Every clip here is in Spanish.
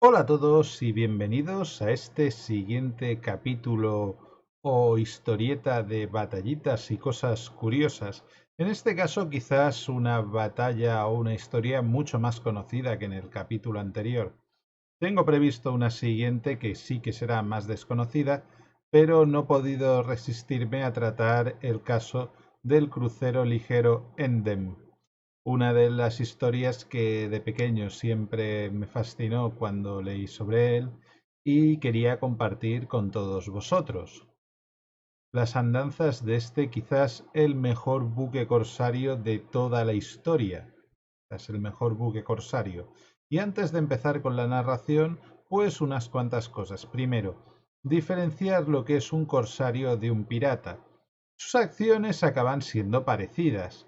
Hola a todos y bienvenidos a este siguiente capítulo o historieta de batallitas y cosas curiosas. En este caso quizás una batalla o una historia mucho más conocida que en el capítulo anterior. Tengo previsto una siguiente que sí que será más desconocida, pero no he podido resistirme a tratar el caso del crucero ligero Endem, una de las historias que de pequeño siempre me fascinó cuando leí sobre él y quería compartir con todos vosotros. Las andanzas de este quizás el mejor buque corsario de toda la historia. Es el mejor buque corsario. Y antes de empezar con la narración, pues unas cuantas cosas. Primero, diferenciar lo que es un corsario de un pirata. Sus acciones acaban siendo parecidas,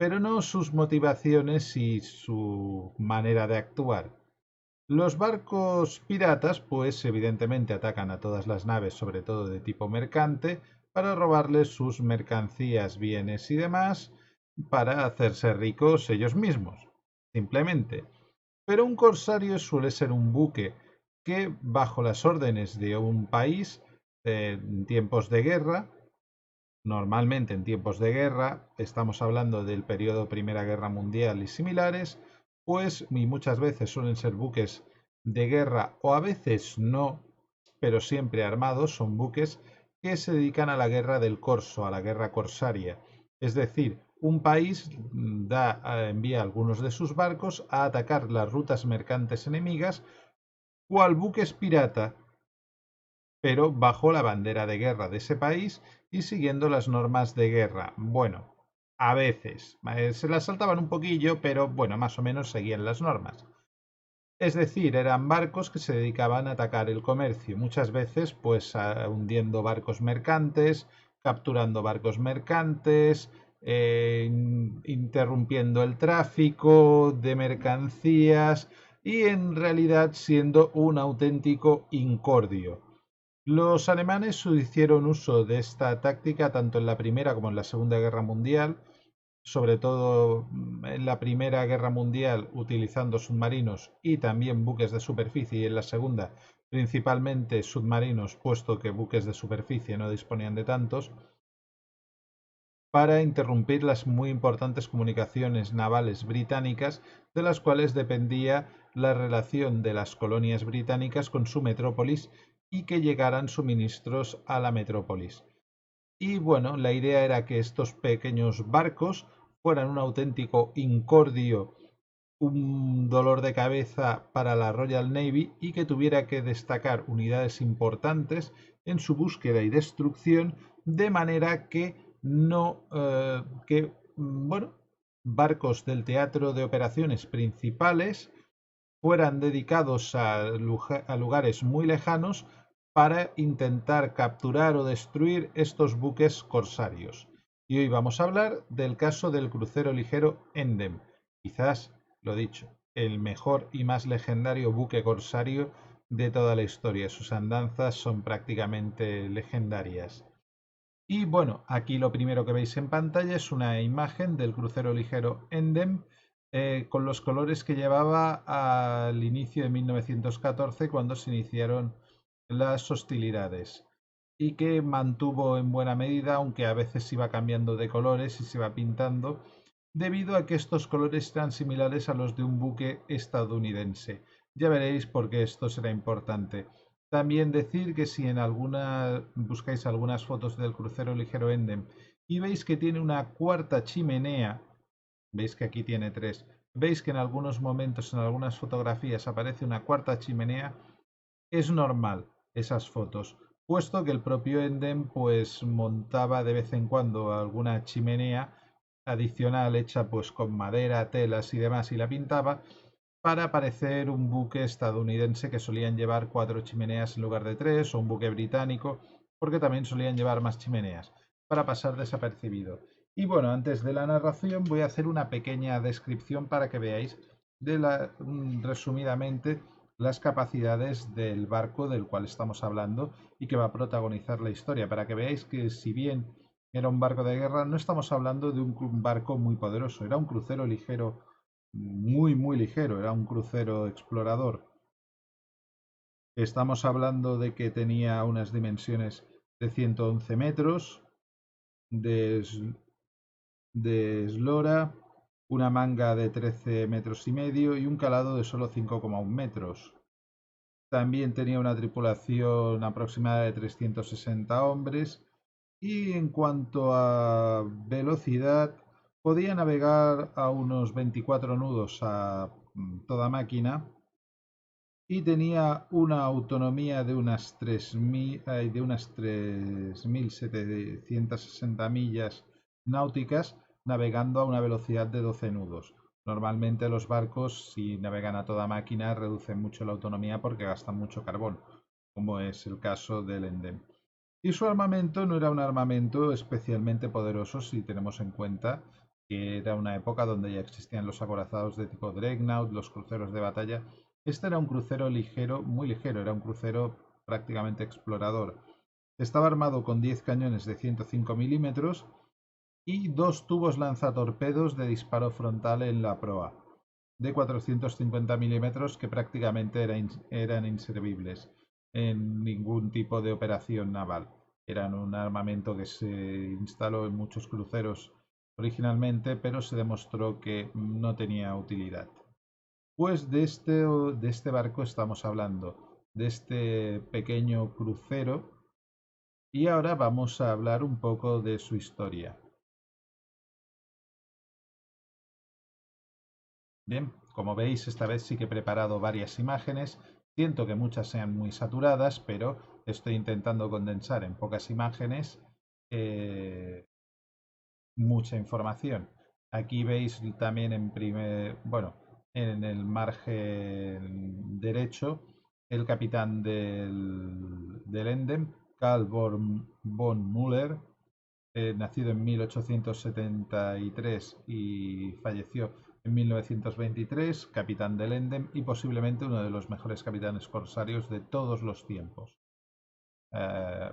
pero no sus motivaciones y su manera de actuar. Los barcos piratas, pues evidentemente atacan a todas las naves, sobre todo de tipo mercante, para robarles sus mercancías, bienes y demás, para hacerse ricos ellos mismos, simplemente. Pero un corsario suele ser un buque que, bajo las órdenes de un país, en tiempos de guerra, normalmente en tiempos de guerra, estamos hablando del periodo Primera Guerra Mundial y similares, pues y muchas veces suelen ser buques de guerra o a veces no, pero siempre armados, son buques que se dedican a la guerra del corso, a la guerra corsaria. Es decir, un país envía algunos de sus barcos a atacar las rutas mercantes enemigas, cual buques pirata, pero bajo la bandera de guerra de ese país y siguiendo las normas de guerra. Bueno, a veces se las saltaban un poquillo, pero bueno, más o menos seguían las normas. Es decir, eran barcos que se dedicaban a atacar el comercio, muchas veces pues hundiendo barcos mercantes, capturando barcos mercantes, interrumpiendo el tráfico de mercancías y en realidad siendo un auténtico incordio. Los alemanes hicieron uso de esta táctica tanto en la Primera como en la Segunda Guerra Mundial, sobre todo en la Primera Guerra Mundial utilizando submarinos y también buques de superficie, y en la Segunda principalmente submarinos, puesto que buques de superficie no disponían de tantos, para interrumpir las muy importantes comunicaciones navales británicas de las cuales dependía la relación de las colonias británicas con su metrópolis y que llegaran suministros a la metrópolis. Y bueno, la idea era que estos pequeños barcos fueran un auténtico incordio, un dolor de cabeza para la Royal Navy y que tuviera que destacar unidades importantes en su búsqueda y destrucción de manera que no que bueno, barcos del teatro de operaciones principales fueran dedicados a lugares muy lejanos para intentar capturar o destruir estos buques corsarios. Y hoy vamos a hablar del caso del crucero ligero Endem, quizás, lo dicho, el mejor y más legendario buque corsario de toda la historia. Sus andanzas son prácticamente legendarias. Y bueno, aquí lo primero que veis en pantalla es una imagen del crucero ligero Endem con los colores que llevaba al inicio de 1914 cuando se iniciaron las hostilidades y que mantuvo en buena medida, aunque a veces iba cambiando de colores y se iba pintando, debido a que estos colores eran similares a los de un buque estadounidense. Ya veréis por qué esto será importante. También decir que si en alguna buscáis algunas fotos del crucero ligero Endem y veis que tiene una cuarta chimenea, veis que aquí tiene tres, veis que en algunos momentos, en algunas fotografías aparece una cuarta chimenea, es normal esas fotos, puesto que el propio Endem pues montaba de vez en cuando alguna chimenea adicional hecha pues con madera, telas y demás y la pintaba para parecer un buque estadounidense que solían llevar cuatro chimeneas en lugar de tres, o un buque británico, porque también solían llevar más chimeneas, para pasar desapercibido. Y bueno, antes de la narración voy a hacer una pequeña descripción para que veáis resumidamente las capacidades del barco del cual estamos hablando y que va a protagonizar la historia, para que veáis que si bien era un barco de guerra, no estamos hablando de un barco muy poderoso, era un crucero ligero muy ligero, era un crucero explorador. Estamos hablando de que tenía unas dimensiones de 111 metros de, de eslora, una manga de 13 metros y medio y un calado de solo 5,1 metros. También tenía una tripulación aproximada de 360 hombres y en cuanto a velocidad podía navegar a unos 24 nudos a toda máquina y tenía una autonomía de unas 3.760 millas náuticas navegando a una velocidad de 12 nudos. Normalmente los barcos, si navegan a toda máquina, reducen mucho la autonomía porque gastan mucho carbón, como es el caso del Endem. Y su armamento no era un armamento especialmente poderoso si tenemos en cuenta que era una época donde ya existían los acorazados de tipo Dreadnought, los cruceros de batalla. Este era un crucero ligero, muy ligero, era un crucero prácticamente explorador. Estaba armado con 10 cañones de 105 milímetros y dos tubos lanzatorpedos de disparo frontal en la proa, de 450 milímetros que prácticamente eran inservibles en ningún tipo de operación naval. Eran un armamento que se instaló en muchos cruceros originalmente, pero se demostró que no tenía utilidad. Pues de este barco estamos hablando, de este pequeño crucero, y ahora vamos a hablar un poco de su historia. Bien, como veis, esta vez sí que he preparado varias imágenes. Siento que muchas sean muy saturadas, pero estoy intentando condensar en pocas imágenes eh, mucha información. Aquí veis también bueno, en el margen derecho el capitán del Endem, Karl von Müller, nacido en 1873 y falleció en 1923, capitán del Endem y posiblemente uno de los mejores capitanes corsarios de todos los tiempos. Eh,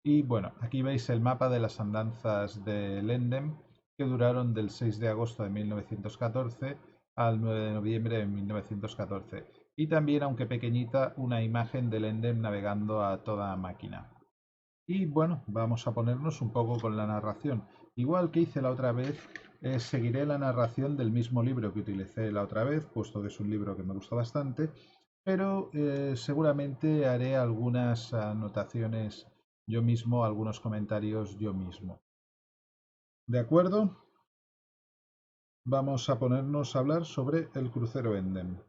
y bueno, aquí veis el mapa de las andanzas del Endem que duraron del 6 de agosto de 1914 al 9 de noviembre de 1914. Y también, aunque pequeñita, una imagen del Endem navegando a toda máquina. Y bueno, vamos a ponernos un poco con la narración. Igual que hice la otra vez, seguiré la narración del mismo libro que utilicé la otra vez, puesto que es un libro que me gusta bastante, pero seguramente haré algunas anotaciones yo mismo, algunos comentarios yo mismo. ¿De acuerdo? Vamos a ponernos a hablar sobre el crucero Endem.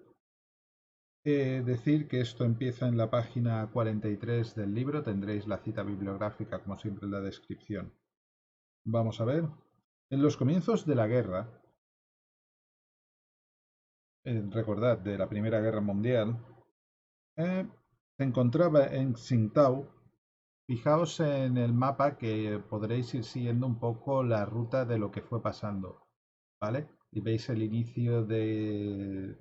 Decir que esto empieza en la página 43 del libro, tendréis la cita bibliográfica como siempre en la descripción. Vamos a ver. En los comienzos de la guerra, recordad, de la Primera Guerra Mundial, se encontraba en Tsingtao. Fijaos en el mapa que podréis ir siguiendo un poco la ruta de lo que fue pasando, ¿vale? Y veis el inicio de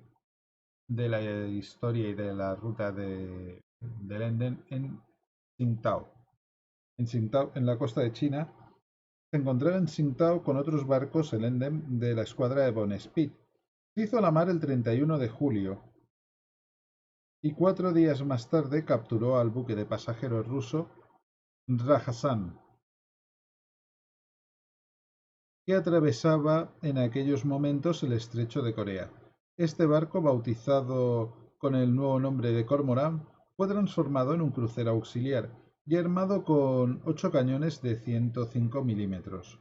la historia y de la ruta del Enden en Tsingtao. En Tsingtao, en la costa de China, se encontraba en Tsingtao con otros barcos el Endem de la escuadra de Von Spee. Se hizo la mar el 31 de julio y 4 días más tarde capturó al buque de pasajeros ruso Rajasthan, que atravesaba en aquellos momentos el estrecho de Corea. Este barco, bautizado con el nuevo nombre de Cormorán, fue transformado en un crucero auxiliar y armado con 8 cañones de 105 milímetros.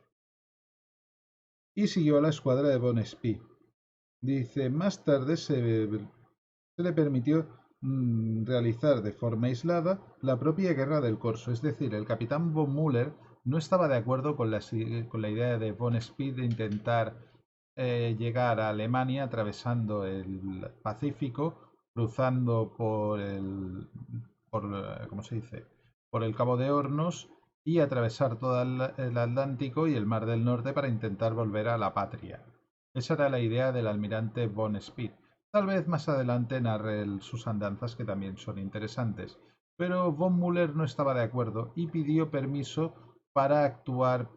Y siguió a la escuadra de Von Spee. Dice, más tarde se le permitió realizar de forma aislada la propia guerra del Corso. Es decir, el capitán von Müller no estaba de acuerdo con la idea de von Spee de intentar llegar a Alemania atravesando el Pacífico, cruzando ¿cómo se dice? Por el Cabo de Hornos y atravesar todo el Atlántico y el Mar del Norte para intentar volver a la patria. Esa era la idea del almirante von Spee. Tal vez más adelante narre sus andanzas que también son interesantes, pero von Müller no estaba de acuerdo y pidió permiso para actuar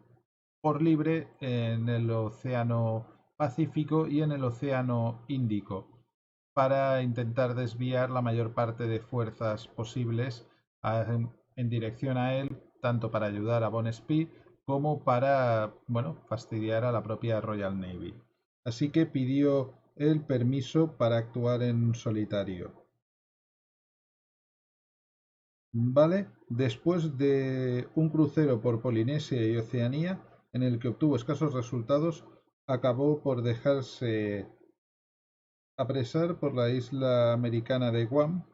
por libre en el Océano Pacífico y en el Océano Índico, para intentar desviar la mayor parte de fuerzas posibles en dirección a él, tanto para ayudar a Bon Speed como para, bueno, fastidiar a la propia Royal Navy. Así que pidió el permiso para actuar en solitario. Vale, después de un crucero por Polinesia y Oceanía, en el que obtuvo escasos resultados, acabó por dejarse apresar por la isla americana de Guam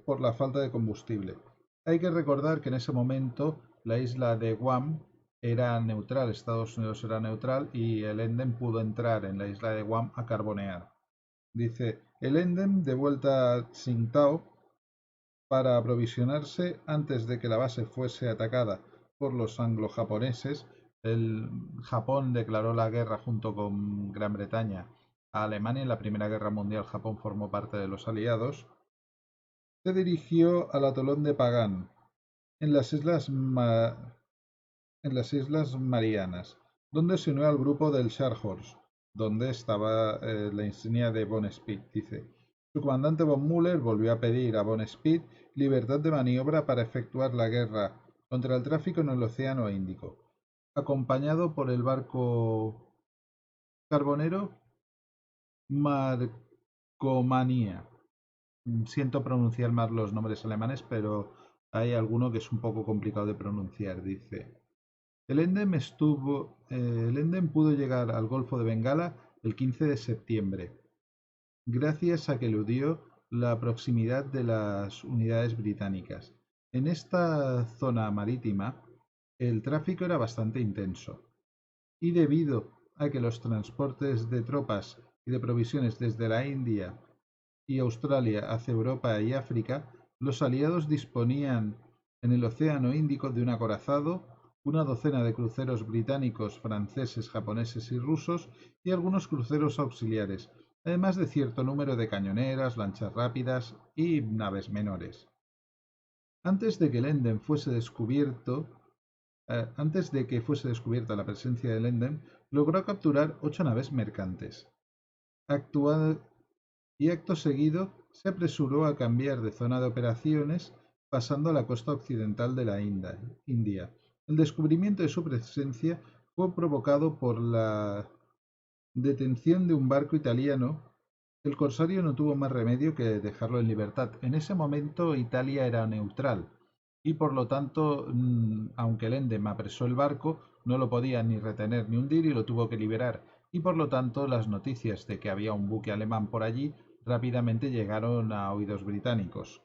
por la falta de combustible. Hay que recordar que en ese momento la isla de Guam era neutral, Estados Unidos era neutral y el Endem pudo entrar en la isla de Guam a carbonear. Dice, el Endem de vuelta a Tsingtao para aprovisionarse antes de que la base fuese atacada por los anglo-japoneses. El Japón declaró la guerra junto con Gran Bretaña a Alemania. En la Primera Guerra Mundial Japón formó parte de los aliados. Se dirigió al atolón de Pagan, en las Islas Marianas, donde se unió al grupo del Scharnhorst, donde estaba la insignia de Von Spee, dice. Su comandante von Müller volvió a pedir a Von Spee libertad de maniobra para efectuar la guerra contra el tráfico en el Océano Índico. Acompañado por el barco carbonero Marcomanía. Siento pronunciar mal los nombres alemanes, pero hay alguno que es un poco complicado de pronunciar. Dice, el Endem pudo llegar al Golfo de Bengala el 15 de septiembre, gracias a que eludió la proximidad de las unidades británicas. En esta zona marítima, el tráfico era bastante intenso, y debido a que los transportes de tropas y de provisiones desde la India y Australia hacia Europa y África, los aliados disponían en el Océano Índico de un acorazado, una docena de cruceros británicos, franceses, japoneses y rusos y algunos cruceros auxiliares, además de cierto número de cañoneras, lanchas rápidas y naves menores. Antes de que el Endem fuese descubierto, antes de que fuese descubierta la presencia del Endem, logró capturar 8 naves mercantes. Y acto seguido se apresuró a cambiar de zona de operaciones, pasando a la costa occidental de la India. El descubrimiento de su presencia fue provocado por la detención de un barco italiano. El corsario no tuvo más remedio que dejarlo en libertad. En ese momento Italia era neutral y por lo tanto, aunque el Endem apresó el barco, no lo podía ni retener ni hundir y lo tuvo que liberar. Y por lo tanto las noticias de que había un buque alemán por allí rápidamente llegaron a oídos británicos,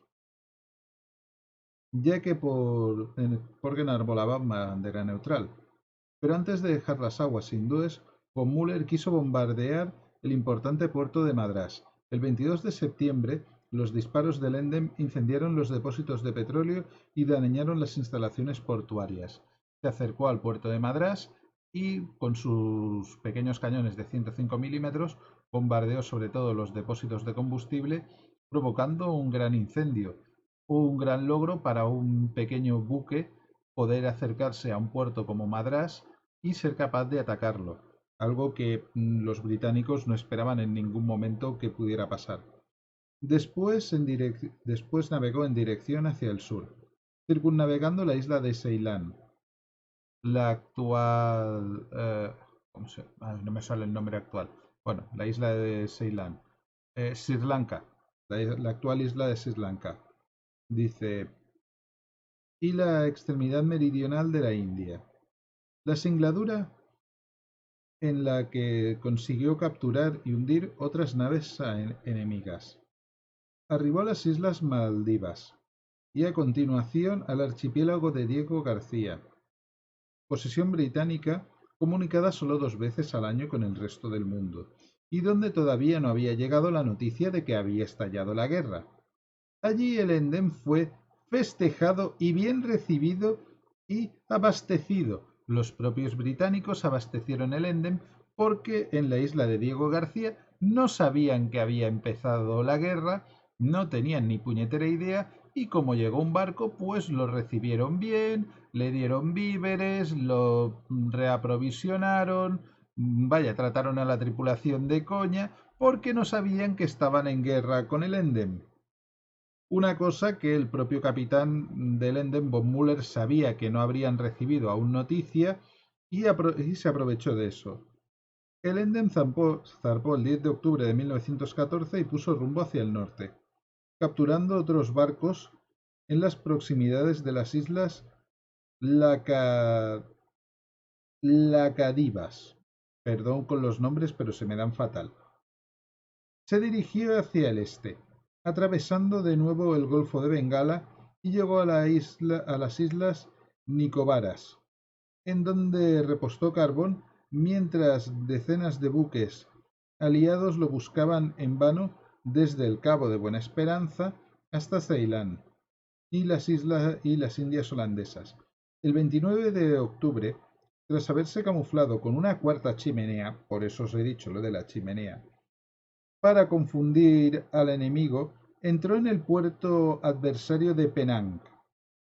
ya que porque enarbolaba bandera neutral. Pero antes de dejar las aguas hindúes, von Müller quiso bombardear el importante puerto de Madrás. El 22 de septiembre, los disparos del Endem incendiaron los depósitos de petróleo y dañaron las instalaciones portuarias. Se acercó al puerto de Madrás y, con sus pequeños cañones de 105 milímetros, bombardeó sobre todo los depósitos de combustible, provocando un gran incendio. Un gran logro para un pequeño buque poder acercarse a un puerto como Madrás y ser capaz de atacarlo, algo que los británicos no esperaban en ningún momento que pudiera pasar. Después navegó en dirección hacia el sur, circunnavegando la isla de Ceilán, la actual... no me sale el nombre actual. Bueno, la isla de Ceilán. Sri Lanka, la actual isla de Sri Lanka. Dice, y la extremidad meridional de la India. La singladura en la que consiguió capturar y hundir otras naves enemigas. Arribó a las Islas Maldivas y a continuación al archipiélago de Diego García, posesión británica comunicada solo 2 veces al año con el resto del mundo, y donde todavía no había llegado la noticia de que había estallado la guerra. Allí el Endem fue festejado y bien recibido y abastecido. Los propios británicos abastecieron el Endem porque en la isla de Diego García no sabían que había empezado la guerra, no tenían ni puñetera idea y como llegó un barco pues lo recibieron bien, le dieron víveres, lo reaprovisionaron, vaya, trataron a la tripulación de coña, porque no sabían que estaban en guerra con el Endem. Una cosa que el propio capitán del Endem, von Müller, sabía que no habrían recibido aún noticia y se aprovechó de eso. El Endem zarpó el 10 de octubre de 1914 y puso rumbo hacia el norte, capturando otros barcos en las proximidades de las islas Laca... Lacadivas. Perdón con los nombres, pero se me dan fatal. Se dirigió hacia el este, atravesando de nuevo el Golfo de Bengala y llegó a las islas Nicobaras, en donde repostó carbón mientras decenas de buques aliados lo buscaban en vano desde el Cabo de Buena Esperanza hasta Ceilán y las Indias holandesas. El 29 de octubre, tras haberse camuflado con una cuarta chimenea, por eso os he dicho lo de la chimenea, para confundir al enemigo, entró en el puerto adversario de Penang,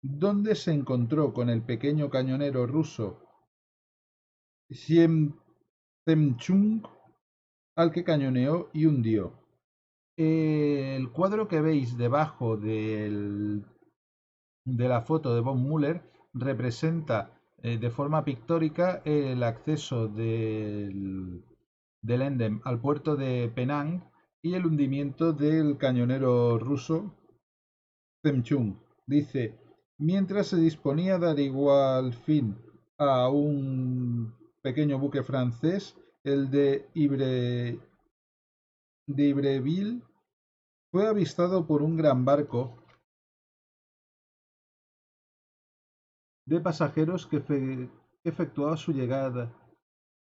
donde se encontró con el pequeño cañonero ruso Hien Temchung, al que cañoneó y hundió. El cuadro que veis debajo de la foto de von Müller representa de forma pictórica el acceso del Endem al puerto de Penang y el hundimiento del cañonero ruso Temchung. Dice, mientras se disponía a dar igual fin a un pequeño buque francés, el de Ibreville, fue avistado por un gran barco de pasajeros que efectuaba su llegada.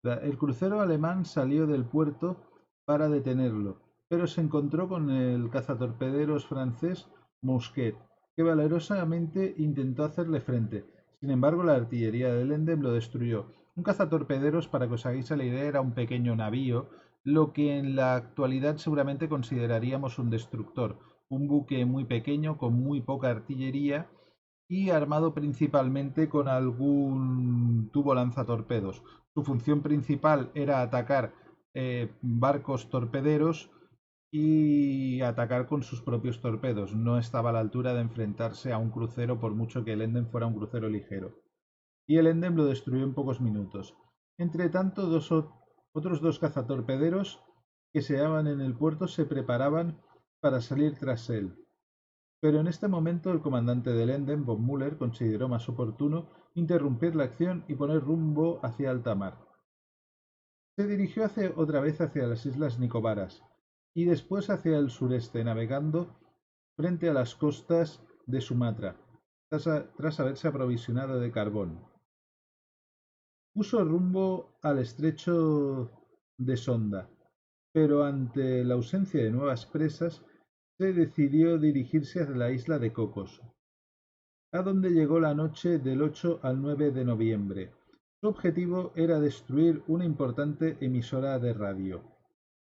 El crucero alemán salió del puerto para detenerlo, pero se encontró con el cazatorpederos francés Mousquet, que valerosamente intentó hacerle frente. Sin embargo, la artillería del Endem lo destruyó. Un cazatorpederos, para que os hagáis la idea, era un pequeño navío, lo que en la actualidad seguramente consideraríamos un destructor, un buque muy pequeño con muy poca artillería y armado principalmente con algún tubo lanzatorpedos. Su función principal era atacar barcos torpederos y atacar con sus propios torpedos. No estaba a la altura de enfrentarse a un crucero por mucho que el Endem fuera un crucero ligero. Y el Endem lo destruyó en pocos minutos. Entre tanto, otros dos cazatorpederos que se hallaban en el puerto se preparaban para salir tras él. Pero en este momento el comandante del Endem, von Müller, consideró más oportuno interrumpir la acción y poner rumbo hacia alta mar. Se dirigió otra vez hacia las islas Nicobaras y después hacia el sureste, navegando frente a las costas de Sumatra, tras haberse aprovisionado de carbón. Puso rumbo al estrecho de Sonda, pero ante la ausencia de nuevas presas, se decidió dirigirse hacia la isla de Cocos, a donde llegó la noche del 8 al 9 de noviembre. Su objetivo era destruir una importante emisora de radio.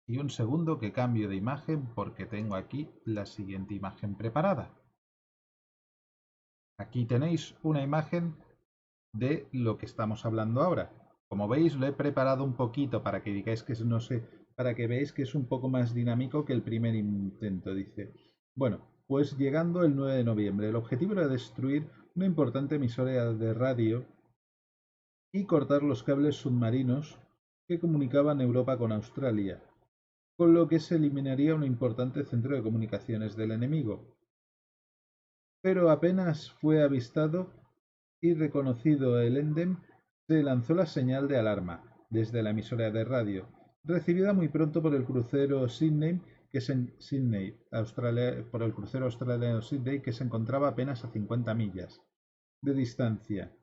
Y un segundo que cambio de imagen porque tengo aquí la siguiente imagen preparada. Aquí tenéis una imagen de lo que estamos hablando ahora. Como veis, lo he preparado un poquito para que digáis que no sé, para que veáis que es un poco más dinámico que el primer intento, dice. Bueno, pues llegando el 9 de noviembre, el objetivo era destruir una importante emisora de radio y cortar los cables submarinos que comunicaban Europa con Australia, con lo que se eliminaría un importante centro de comunicaciones del enemigo. Pero apenas fue avistado y reconocido el Endem, se lanzó la señal de alarma desde la emisora de radio, recibida muy pronto por el crucero Sydney, por el crucero australiano Sydney, que se encontraba apenas a 50 millas de distancia,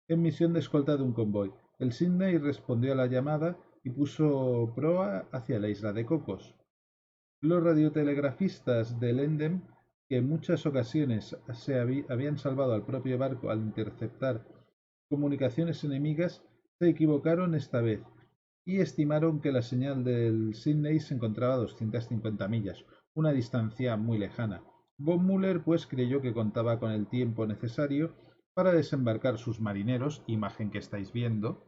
en misión de escolta de un convoy. El Sydney respondió a la llamada y puso proa hacia la isla de Cocos. Los radiotelegrafistas del Endem, que en muchas ocasiones habían salvado al propio barco al interceptar comunicaciones enemigas, se equivocaron esta vez y estimaron que la señal del Sydney se encontraba a 250 millas, una distancia muy lejana. Von Müller pues creyó que contaba con el tiempo necesario para desembarcar sus marineros, imagen que estáis viendo,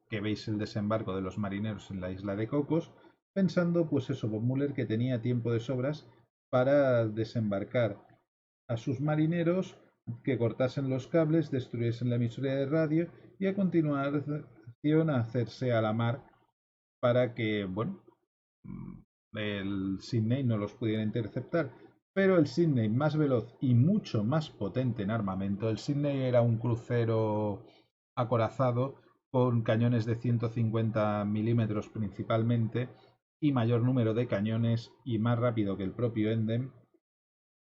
que veis el desembarco de los marineros en la isla de Cocos, pensando pues eso, von Müller que tenía tiempo de sobras para desembarcar a sus marineros, que cortasen los cables, destruyesen la emisora de radio y a continuación hacerse a la mar para que, bueno, el Sydney no los pudiera interceptar. Pero el Sydney, más veloz y mucho más potente en armamento, el Sydney era un crucero acorazado con cañones de 150 milímetros principalmente y mayor número de cañones y más rápido que el propio Endem,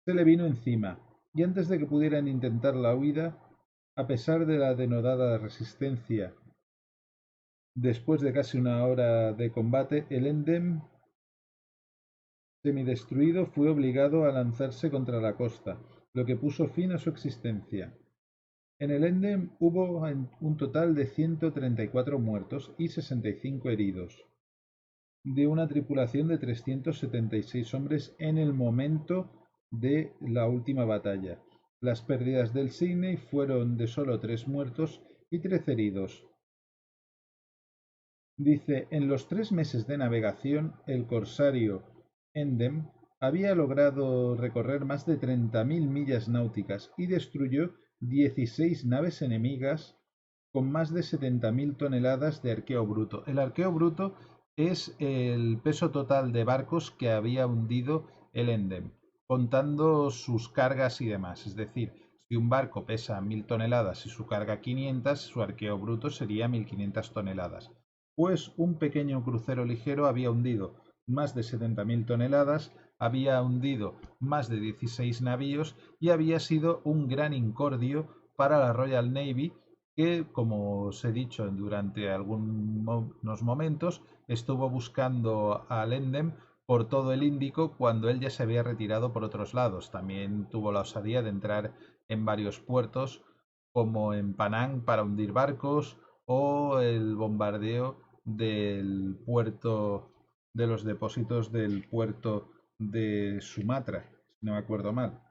se le vino encima y antes de que pudieran intentar la huida, a pesar de la denodada resistencia, después de casi una hora de combate, el Endem semidestruido fue obligado a lanzarse contra la costa, lo que puso fin a su existencia. En el Endem hubo un total de 134 muertos y 65 heridos, de una tripulación de 376 hombres en el momento de la última batalla. Las pérdidas del Sydney fueron de solo 3 muertos y 13 heridos. Dice, en los 3 meses de navegación, el corsario Endem había logrado recorrer más de 30.000 millas náuticas y destruyó 16 naves enemigas con más de 70.000 toneladas de arqueo bruto. El arqueo bruto es el peso total de barcos que había hundido el Endem, contando sus cargas y demás. Es decir, si un barco pesa 1.000 toneladas y su carga 500, su arqueo bruto sería 1.500 toneladas. Pues un pequeño crucero ligero había hundido más de 70.000 toneladas, había hundido más de 16 navíos y había sido un gran incordio para la Royal Navy que, como os he dicho durante algunos momentos, estuvo buscando al Endem por todo el Índico cuando él ya se había retirado por otros lados. También tuvo la osadía de entrar en varios puertos como en Panang para hundir barcos o el bombardeo del puerto, de los depósitos del puerto de Sumatra, si no me acuerdo mal.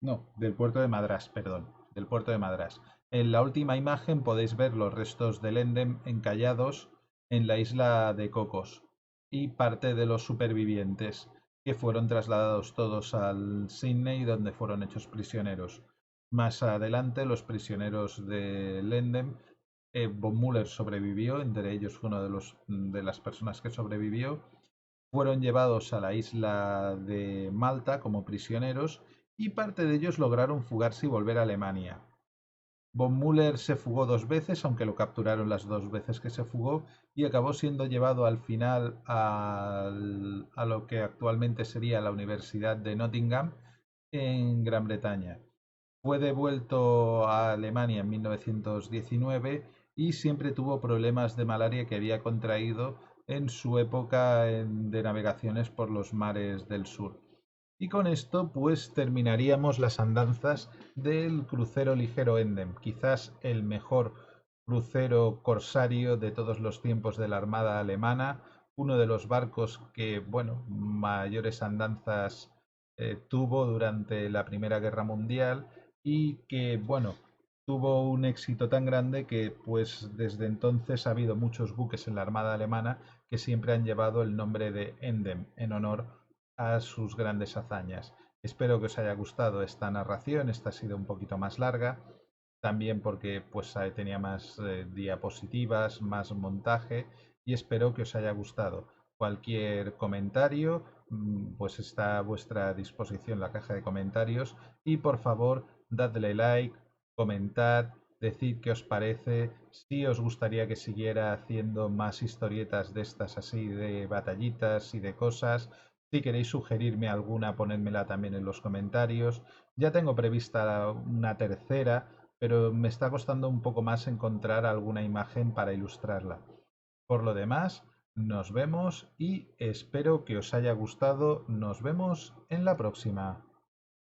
No, del puerto de Madrás, perdón, del puerto de Madrás. En la última imagen podéis ver los restos del Endem encallados en la isla de Cocos y parte de los supervivientes que fueron trasladados todos al Sydney donde fueron hechos prisioneros. Más adelante los prisioneros del Endem, von Müller sobrevivió, entre ellos fue uno de las personas que sobrevivió, fueron llevados a la isla de Malta como prisioneros y parte de ellos lograron fugarse y volver a Alemania. Von Müller se fugó 2 veces, aunque lo capturaron las 2 veces que se fugó, y acabó siendo llevado al final a lo que actualmente sería la Universidad de Nottingham en Gran Bretaña. Fue devuelto a Alemania en 1919 y siempre tuvo problemas de malaria que había contraído en su época de navegaciones por los mares del sur. Y con esto pues terminaríamos las andanzas del crucero ligero Endem, quizás el mejor crucero corsario de todos los tiempos de la Armada alemana, uno de los barcos que, bueno, mayores andanzas tuvo durante la Primera Guerra Mundial y que, bueno, tuvo un éxito tan grande que pues desde entonces ha habido muchos buques en la Armada alemana que siempre han llevado el nombre de Endem en honor a sus grandes hazañas. Espero que os haya gustado esta narración, esta ha sido un poquito más larga, también porque pues tenía más diapositivas, más montaje y espero que os haya gustado. Cualquier comentario pues está a vuestra disposición la caja de comentarios y por favor dadle like, comentad, decid qué os parece, si os gustaría que siguiera haciendo más historietas de estas así, de batallitas y de cosas. Si queréis sugerirme alguna, ponedmela también en los comentarios. Ya tengo prevista una tercera, pero me está costando un poco más encontrar alguna imagen para ilustrarla. Por lo demás, nos vemos y espero que os haya gustado. Nos vemos en la próxima.